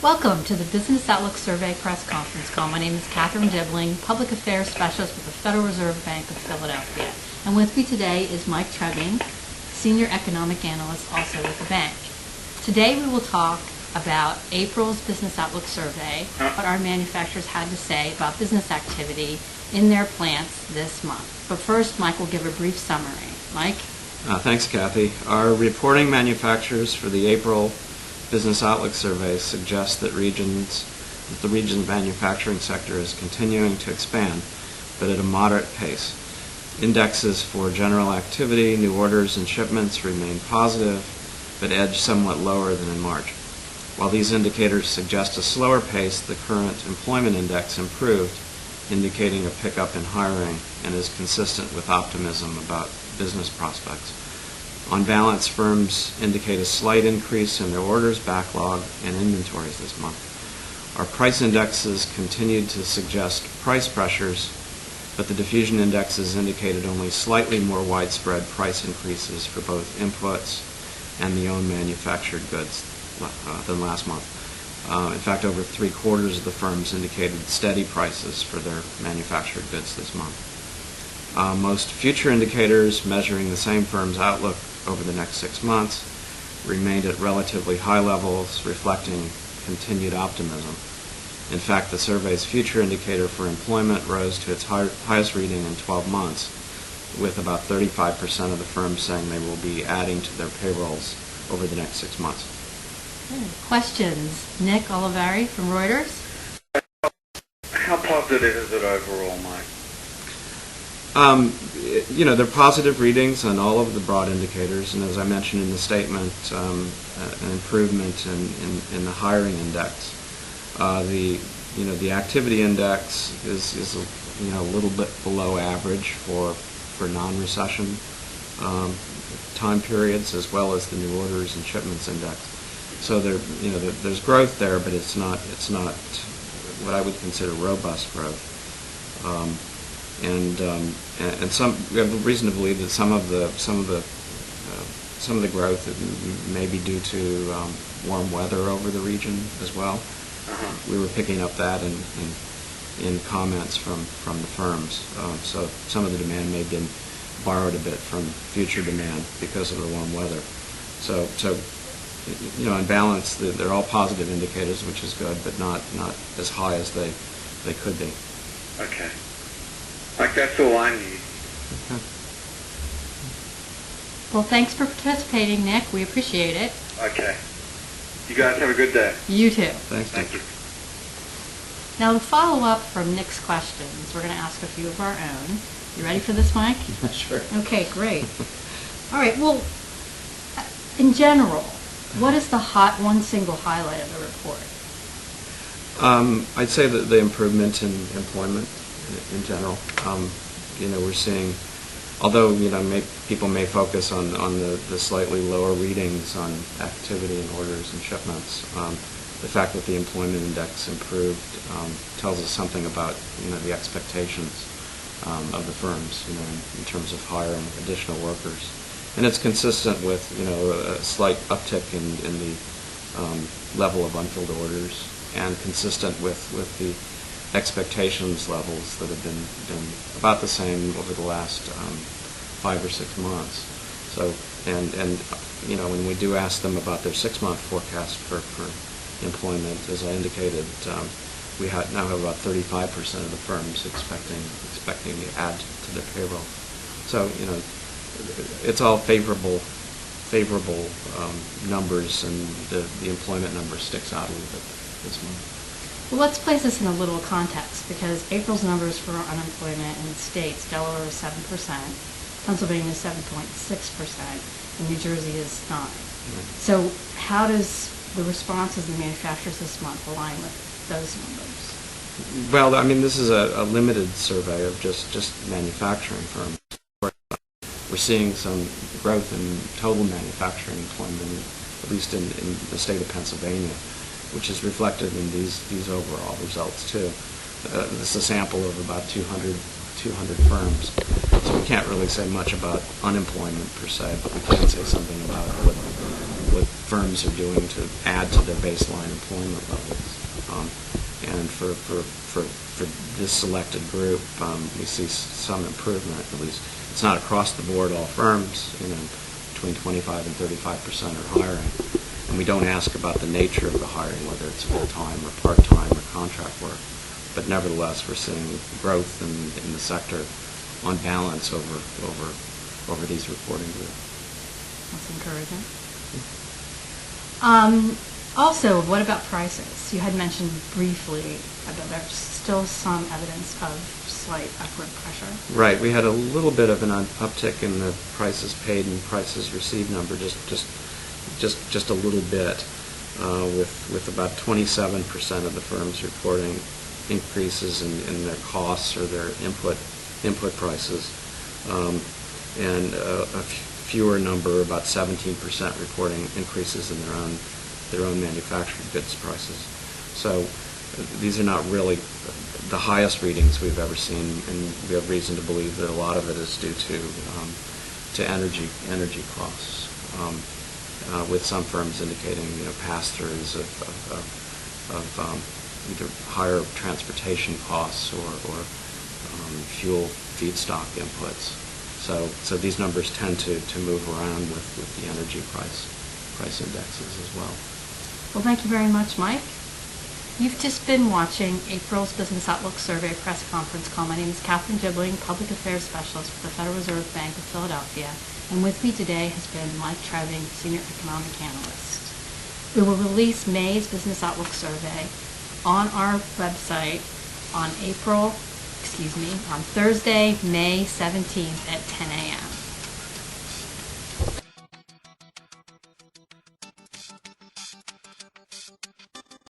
Welcome to the Business Outlook Survey press conference call. My name is Catherine Dibbling, Public Affairs Specialist with the Federal Reserve Bank of Philadelphia. And with me today is Mike Chugging, Senior Economic Analyst also with the bank. Today we will talk about April's Business Outlook Survey, what our manufacturers had to say about business activity in their plants this month. But first, Mike will give a brief summary. Mike? Thanks, Kathy. Our reporting manufacturers for the April Business Outlook Survey suggest that the region's manufacturing sector is continuing to expand, but at a moderate pace. Indexes for general activity, new orders, and shipments remain positive, but edge somewhat lower than in March. While these indicators suggest a slower pace, the current employment index improved, indicating a pickup in hiring and is consistent with optimism about business prospects. On balance, firms indicate a slight increase in their orders, backlog, and inventories this month. Our price indexes continued to suggest price pressures, but the diffusion indexes indicated only slightly more widespread price increases for both inputs and the own manufactured goods than last month. In fact, over 3/4 of the firms indicated steady prices for their manufactured goods this month. Most future indicators measuring the same firm's outlook over the next 6 months remained at relatively high levels, reflecting continued optimism. In fact, the survey's future indicator for employment rose to its highest reading in 12 months, with about 35% of the firms saying they will be adding to their payrolls over the next 6 months. Questions? Nick Olivari from Reuters. How positive is it overall, Mike? They're positive readings on all of the broad indicators, and as I mentioned in the statement, an improvement in the hiring index. The activity index is a little bit below average for non-recession time periods, as well as the new orders and shipments index. So there's growth there, but it's not what I would consider robust growth. And we have reason to believe that some of the growth may be due to warm weather over the region as well. We were picking up that in comments from the firms. So some of the demand may have been borrowed a bit from future demand because of the warm weather. So in balance, they're all positive indicators, which is good, but not as high as they could be. Okay. Like, that's all I need. Okay. Well, thanks for participating, Nick. We appreciate it. Okay. You guys have a good day. You too. Thanks. Thank you. Now, to follow up from Nick's questions, we're going to ask a few of our own. You ready for this, Mike? Sure. Okay, great. All right, well, in general, what is the one single highlight of the report? I'd say that the improvement in employment in general. We're seeing, although people may focus on the slightly lower readings on activity and orders and shipments, the fact that the employment index improved tells us something about the expectations of the firms in terms of hiring additional workers, and it's consistent with a slight uptick in the level of unfilled orders, and consistent with the expectations levels that have been about the same over the last 5 or 6 months. So, and when we do ask them about their 6-month forecast for employment, as I indicated, we now have about 35% of the firms expecting to add to their payroll. So, it's all favorable numbers, and the employment number sticks out a little bit this month. Well, let's place this in a little context, because April's numbers for unemployment in the states, Delaware is 7%, Pennsylvania is 7.6%, and New Jersey is 9%. Right. So how does the responses of the manufacturers this month align with those numbers? Well, this is a limited survey of just manufacturing firms. We're seeing some growth in total manufacturing employment, at least in the state of Pennsylvania, which is reflected in these overall results too. This is a sample of about 200 firms, so we can't really say much about unemployment per se, but we can say something about what firms are doing to add to their baseline employment levels. And for this selected group, we see some improvement. At least it's not across the board. All firms, between 25 and 35% are hiring. And we don't ask about the nature of the hiring, whether it's full-time or part-time or contract work. But nevertheless, we're seeing growth in the sector on balance over these reporting groups. That's encouraging. Also, what about prices? You had mentioned briefly that there's still some evidence of slight upward pressure. Right. We had a little bit of an uptick in the prices paid and prices received number, just a little bit, with about 27% of the firms reporting increases in their costs or their input prices, and a fewer number, about 17%, reporting increases in their own manufactured goods prices. So these are not really the highest readings we've ever seen, and we have reason to believe that a lot of it is due to energy costs, with some firms indicating pass-throughs of either higher transportation costs or fuel feedstock inputs. So these numbers tend to move around with the energy price indexes as well. Well, thank you very much, Mike. You've just been watching April's Business Outlook Survey press conference call. My name is Catherine Dibbling, Public Affairs Specialist for the Federal Reserve Bank of Philadelphia, and with me today has been Mike Treving, Senior Economic Analyst. We will release May's Business Outlook Survey on our website on Thursday, May 17th at